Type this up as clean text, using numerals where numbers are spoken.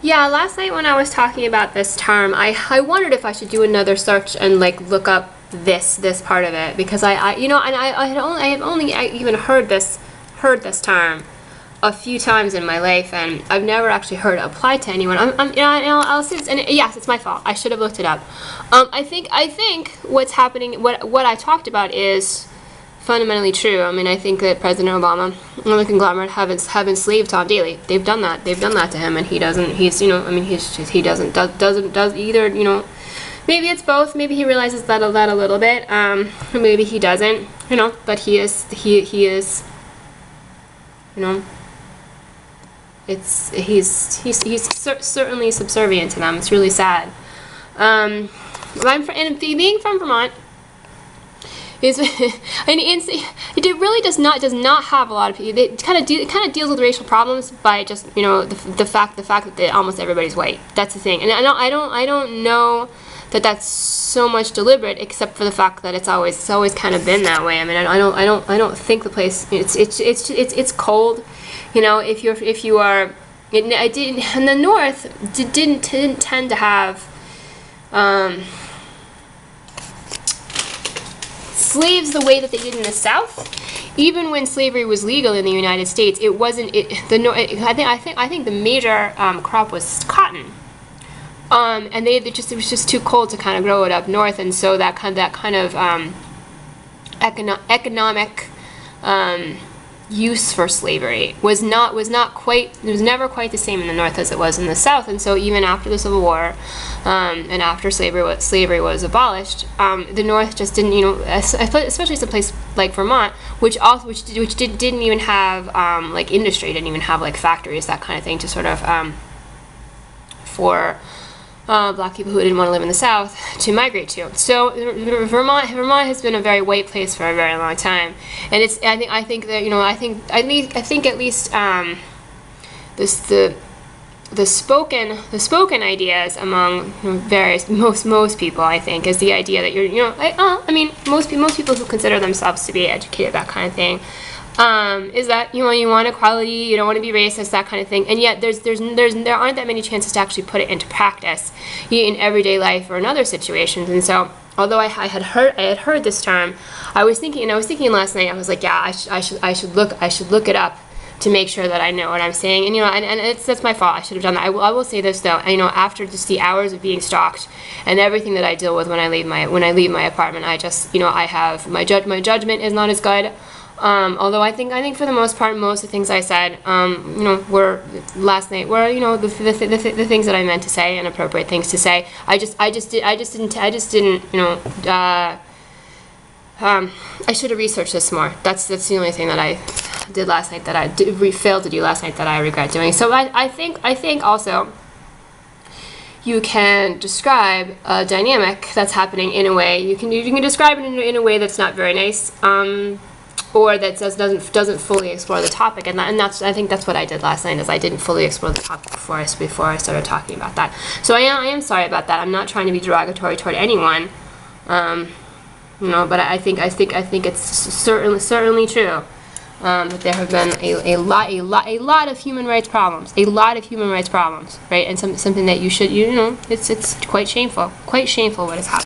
Yeah, last night when I was talking about this term, I wondered if I should do another search and like look up this part of it, because you know, and I have only even heard this term a few times in my life, and I've never actually heard it applied to anyone. You know, I'll say this, and yes, it's my fault. I should have looked it up. I think what's happening, what I talked about is fundamentally true. I mean, I think that President Obama and the conglomerate have enslaved Tom Daley. They've done that. They've done that to him, and he doesn't. He's, you know, I mean, he doesn't either. You know, maybe it's both. Maybe he realizes that a little bit. Or maybe he doesn't. You know, but he is. You know, he's certainly subservient to them. It's really sad. And being from Vermont is it really does not have a lot of people. It kind of deals with racial problems by just, you know, the fact that almost everybody's white. That's the thing, and I don't know that that's so much deliberate, except for the fact that it's always kind of been that way. I mean, I don't think the place, it's cold, you know. If you are, it didn't, in the North didn't tend to have slaves the way that they did in the South. Even when slavery was legal in the United States, it wasn't. I think the major crop was cotton, and it was just too cold to kind of grow it up north, and so that kind of economic use for slavery was never quite the same in the North as it was in the South. And so even after the Civil War, and after slavery was abolished, the North just didn't, you know, especially some place like Vermont, which didn't even have like industry, didn't even have like factories, that kind of thing, to sort of for black people who didn't want to live in the South to migrate to. So Vermont has been a very white place for a very long time, and it's I think that, you know, I think at least the spoken ideas among most people, I think, is the idea that you're, you know, I mean, most people who consider themselves to be educated, that kind of thing, is that, you know, you want equality, you don't want to be racist, that kind of thing, and yet there aren't that many chances to actually put it into practice in everyday life or in other situations. And so, although I had heard this term, I was thinking last night, I was like, yeah, I should look it up to make sure that I know what I'm saying. And, you know, and that's my fault. I should have done that. I will say this though, you know, after just the hours of being stalked and everything that I deal with when I leave my apartment, I just, you know, I have my judgment is not as good. Although I think for the most part, most of the things I said, you know, last night were, you know, the things that I meant to say and appropriate things to say. I just didn't, you know, I should have researched this more. That's the only thing that I did last night that I failed to do last night that I regret doing. So I think also you can describe a dynamic that's happening in a way, you can describe it in a way that's not very nice, or that doesn't fully explore the topic, and that's, I think that's what I did last night, is I didn't fully explore the topic before I started talking about that. So I am sorry about that. I'm not trying to be derogatory toward anyone, you know, but I think it's certainly true that there have been a lot of human rights problems, right? And something that you know, it's quite shameful what has happened.